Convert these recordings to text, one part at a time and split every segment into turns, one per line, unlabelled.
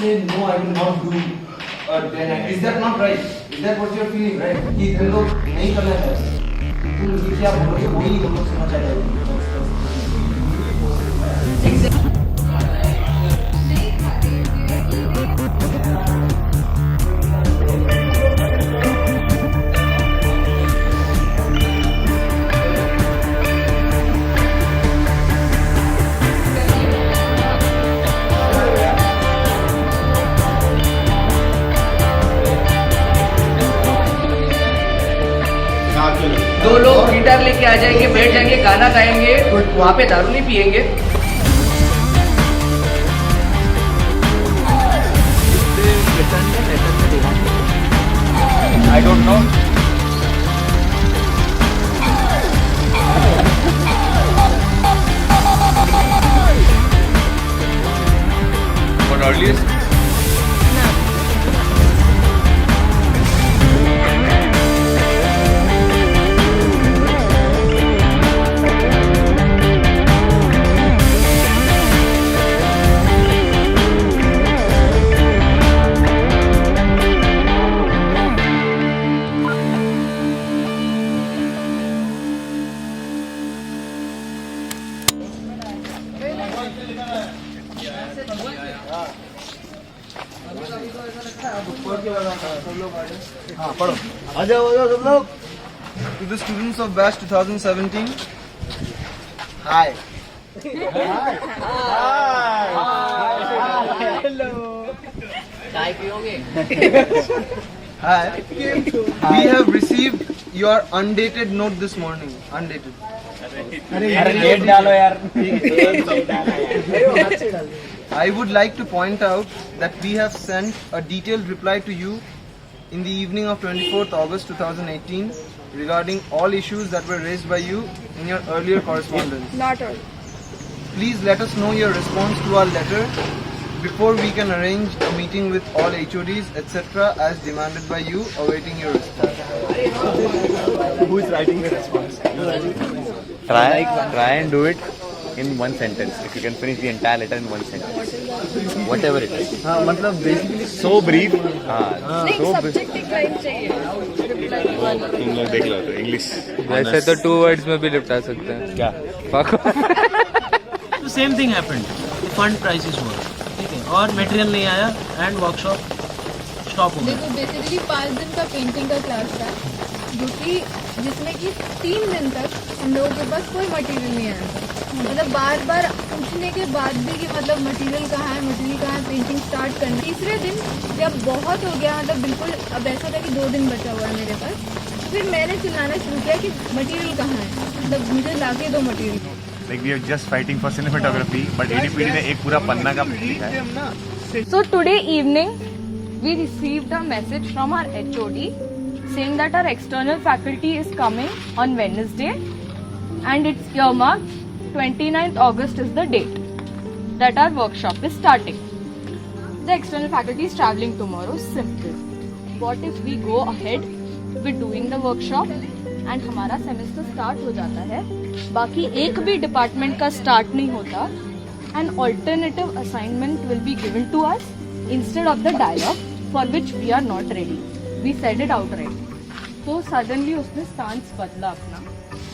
say no, I will not do. Is that not right? Is that what you are feeling, right? कि हम लोग नहीं करना है. तुम ये क्या बोलोगे वही हम लोग समझ आ जाएंगे.
दो लोग गिटार लेके आ जाएंगे, बैठ जाएंगे, गाना गाएंगे, वहाँ पे दारू नहीं पिएंगे.
I don't know. But earliest.
हाँ पढ़ो. आ जाओ सब लोग. To the students of batch 2017. Hi. Hello.
चाय पियोगे?
Hi. We have received your undated note this morning. Undated.
अरे डेट डालो यार.
I would like to point out that we have sent a detailed reply to you in the evening of 24th August 2018 regarding all issues that were raised by you in your earlier correspondence.
Not all.
Please let us know your response to our letter before we can arrange a meeting with all HODs etc. as demanded by you, awaiting your response.
Who is writing the response? Try and do it in one sentence. If you can finish the entire letter in one sentence, whatever it is.
हाँ मतलब basically
So brief.
नहीं
So
subject एक line चाहिए.
तुम लोग देख लो तो English.
वैसे तो 2 words में भी निपटा सकते हैं.
क्या?
तो same thing happened. Fund prices हुआ, ठीक है, और मटेरियल नहीं आया एंड वर्कशॉप स्टॉप हो गया.
देखो बेसिकली 5 दिन का पेंटिंग का क्लास था, जो कि जिसमें कि 3 दिन तक हम लोगों के पास कोई मटेरियल नहीं आया था. मतलब बार बार पूछने के बाद भी कि मतलब मटेरियल कहाँ है, पेंटिंग स्टार्ट करना. तीसरे दिन जब बहुत हो गया, मतलब बिल्कुल अब ऐसा था कि 2 दिन बचा हुआ है मेरे पास, फिर मैंने चिल्लाना शुरू किया कि मटेरियल कहाँ है, मतलब मुझे लाके दो material.
Like we are just fighting for cinematography, but ADPD ने एक पूरा पन्ना का लिखा है.
So today evening, we received a message from our HOD saying that our external faculty is coming on Wednesday and it's earmarked 29th August is the date that our workshop is starting. The external faculty is traveling tomorrow. Simple. What if we go ahead with doing the workshop and हमारा semester start हो जाता है, बाकी एक भी department का start नहीं होता, an alternative assignment will be given to us instead of the dialogue for which we are not ready. We said it outright. So suddenly उसने stance बदला अपना.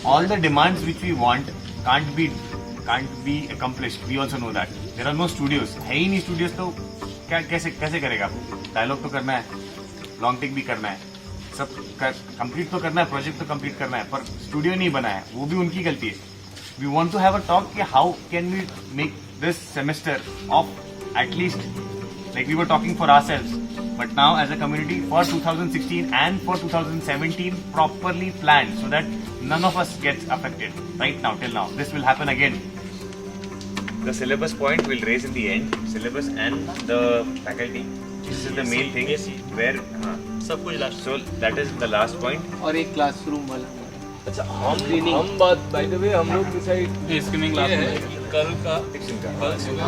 All the demands which we want can't be accomplished. We also know that. There are no studios. है ही नहीं studios तो क्या कैसे करेगा? Dialogue तो करना है, long take भी करना है, सब कंप्लीट तो करना है, प्रोजेक्ट तो कंप्लीट करना है, पर स्टूडियो नहीं बना है, वो भी उनकी गलती है. We want to have a talk कि how can we make this semester of at least like we were talking for ourselves, but now as a community for 2016 and for 2017 properly planned so that none of us gets affected right now till now. This will happen again. The syllabus point will raise in the end, syllabus and the faculty. This is the main thing where सब कुछ last. So that is the last point.
और एक classroom वाला.
अच्छा हम बात by the way हम लोग डिसाइड स्कीमिंग क्लास में
कल का कल सुबह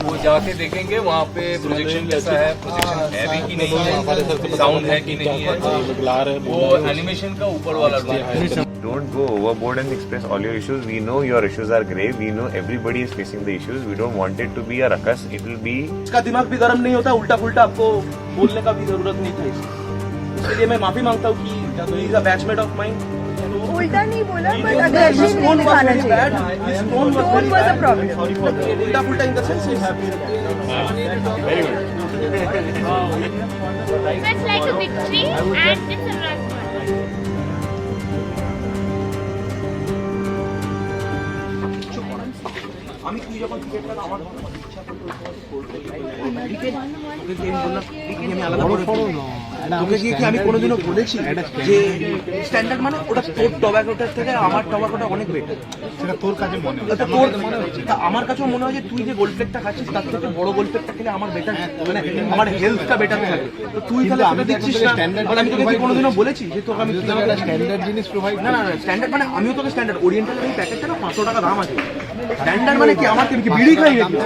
वो जाके देखेंगे वहाँ पे प्रोजेक्शन कैसा है, प्रोजेक्शन है भी कि नहीं है, साउंड है कि नहीं है, वो एनिमेशन का ऊपर वाला है।
Don't go overboard and express all your issues. We know your issues are grave. We know everybody is facing the issues. We don't want it to be a ruckus. It will be.
इसका दिमाग भी गर्म नहीं होता, उल्टा फुल्टा आपको बोलने का भी जरूरत नहीं था इसके लिए मैं माफी मांगता हूँ कि he is a batchmate of mine.
उल्टा नहीं बोला, बट अग्रेसिव नहीं दिखाना चाहिए। Tone was a problem.
उल्टा फुल्टा in the sense
Very good.
So it's like a victory and it's a run.
আমি তুই যখন ক্রিকেট খেলা আমার ইচ্ছা করতো ক্রিকেট তোকে গেম বললাম আমি আলাদা করে তোকে কি আমি কোনোদিনও বলেছি যে স্ট্যান্ডার্ড মানে ওটা তোর টবাকোটার থেকে আমার টবাকোটা অনেক বেটার, সেটা তোর কাছে মনে হয়, তোর মনে হচ্ছে, আমার কাছেও মনে হয় যে তুই যে গোল্ড প্লেটটা খাচ্ছিস তার থেকে বড় গোল্ড প্লেটটা খেলে আমার বেটার, মানে আমার হেলথটা বেটার থাকে। তো তুই তাহলে আমি দিচ্ছিস না, আমি তোকে কোনোদিনও বলেছি যে তোকে আমি স্ট্যান্ডার্ড জিনিস প্রোভাইড না না স্ট্যান্ডার্ড মানে আমিও তোকে স্ট্যান্ডার্ড ওরিয়েন্টালের এই প্যাকেটটা না 500 টাকা দাম আছে। স্ট্যান্ডার্ড মানে কি আমার কি বিড়ি খাই নাকি?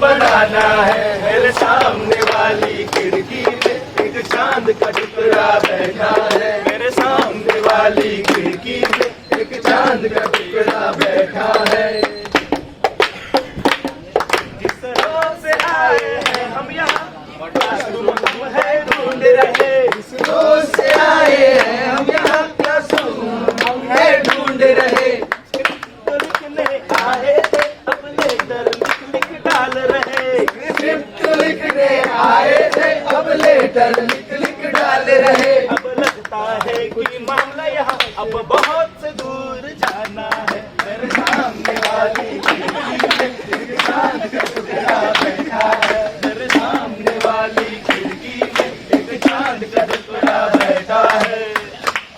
बनाना है मेरे सामने वाली खिड़की में एक चांद का टुकड़ा बैठा है, मेरे सामने वाली खिड़की में एक चांद का टुकड़ा बैठा है। जिस तरह से आए हैं हम यहाँ तुम है ढूंढ रहे, जिस रोज से आए हैं हम यहाँ हम है ढूंढ रहे, लिखने आए थे अपने दर लिख डाल रहे, स्क्रिप्ट लिखने आए थे अब लेटर लिख डाल रहे, अब लगता है कि मामला यहाँ अब बहुत से दूर जाना है, मेरे सामने वाली खिड़की में एक चांद का टुकड़ा बैठा है, मेरे सामने वाली खिड़की में एक चांद का टुकड़ा बैठा है।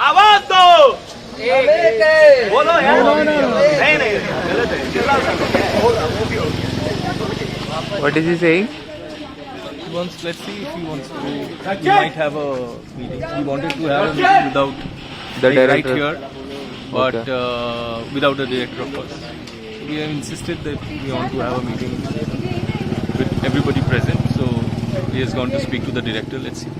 आवाज दो बोलो यार, नहीं नहीं गलत है।
What is he saying?
Let's see if he wants to. We might have a meeting. We wanted to have a meeting without
The
right
director.
here, but without the director, of course. We have insisted that we want to have a meeting with everybody present. So he has gone to speak to the director. Let's see.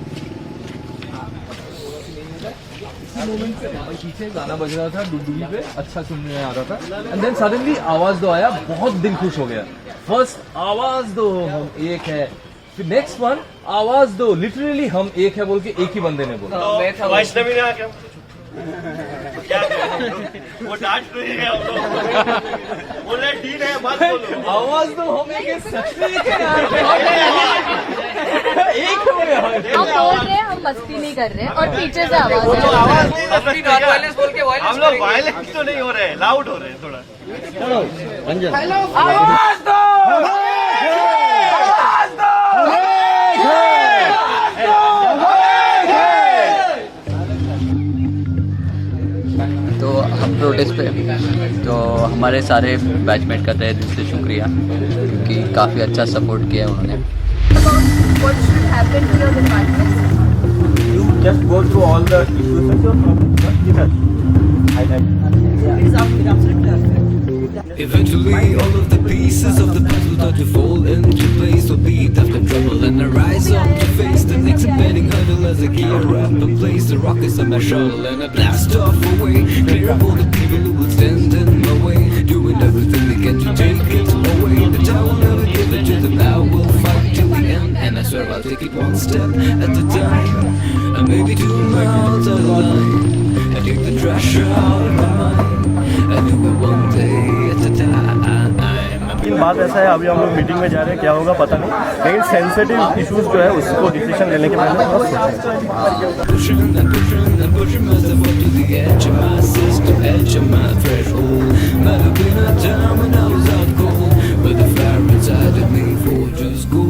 पीछे गाना बज रहा था डुडुगी पे, अच्छा सुनने आ रहा था, एंड देन सडनली आवाज दो आया, बहुत दिल खुश हो गया। फर्स्ट आवाज दो हम एक है, फिर नेक्स्ट वन आवाज दो लिटरली हम एक है बोल के एक ही बंदे ने बोला।
वैष्णवी ने आके क्या वो डांट रही है, बोले ठीक है बात बोलो,
आवाज दो हम एक है, सच में एक है यार, एक हो गया।
हम बोल रहे हैं, हम मस्ती नहीं कर रहे हैं और पीछे से आवाज
वो तो आवाज नहीं कर सकते क्या?
वायलेंस बोल के
हम लोग वायलेंस तो नहीं हो रहे, लाउड हो रहे हैं थोड़ा।
आवाज दो,
तो हम प्रोटेस्ट पे, तो हमारे सारे बैचमेट का तहे दिल से शुक्रिया, क्योंकि काफ़ी अच्छा सपोर्ट किया उन्होंने।
What should happen to your department?
You just go through all the issues and your
Eventually all of the pieces of the puzzle start to fall into place, so beat after trouble and I rise up to face the next impending hurdle as I gear up and place the rockets on my shuttle and I blast off away, clear of all the people who would stand in my way, doing everything they can to take it away, but I will never give it to them, I will fight till the end, and I swear I'll take it one step at a time, and maybe two miles out of line, I take the trash out of my mind, I do it one day at a time.
बात ऐसा है, अभी हम लोग meeting में जा रहे हैं, क्या होगा पता नहीं, लेकिन सेंसिटिव इश्यूज जो है उसको डिसीजन लेने के पहले बहुत सोचें।
Pushing myself up to the edge of my system, edge of my threshold. Might have been a time when I was out cold, but the fire inside of me would just go.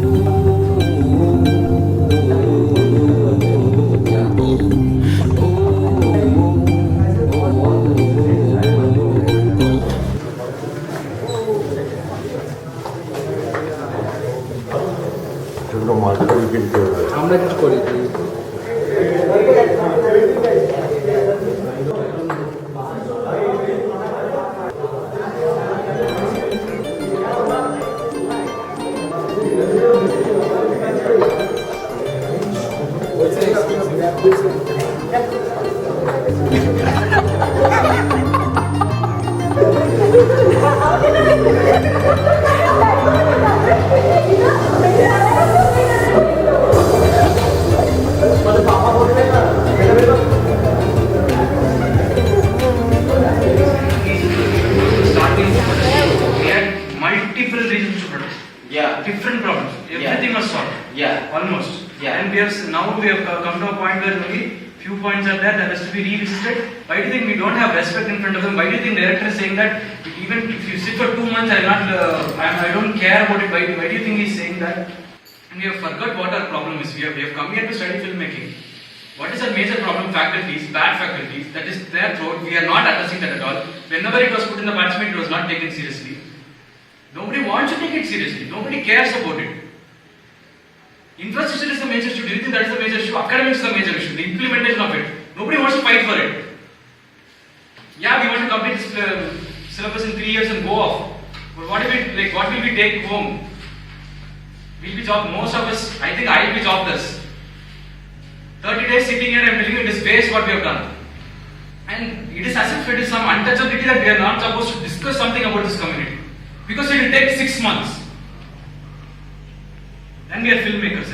আমরা কিছু করি
multiple reasons to protest. Yeah. Different problems. Everything was solved. Yeah. Almost. Yeah. And we have come to a point where only few points are there that has to be revisited. Why do you think we don't have respect in front of them? Why do you think the director is saying that even if you sit for 2 months, I don't care about it. Why do you think he's saying that? And we have forgot what our problem is. We have come here to study filmmaking. What is our major problem? Faculties, bad faculties. That is their throat. We are not addressing that at all. Whenever it was put in the participant, it was not taken seriously. Nobody wants to take it seriously. Nobody cares about it. Infrastructure is the major issue. Do you think that is the major issue? Academics is the major issue. The implementation of it. Nobody wants to fight for it. Yeah, we want to complete this syllabus in 3 years and go off. But what will we take home? We'll be most of us, I think I will be jobless. 30 days sitting here and telling you it is waste what we have done. And it is as if it is some untouchability that we are not supposed to discuss something about this community. Because it will take 6 months. And we are filmmakers.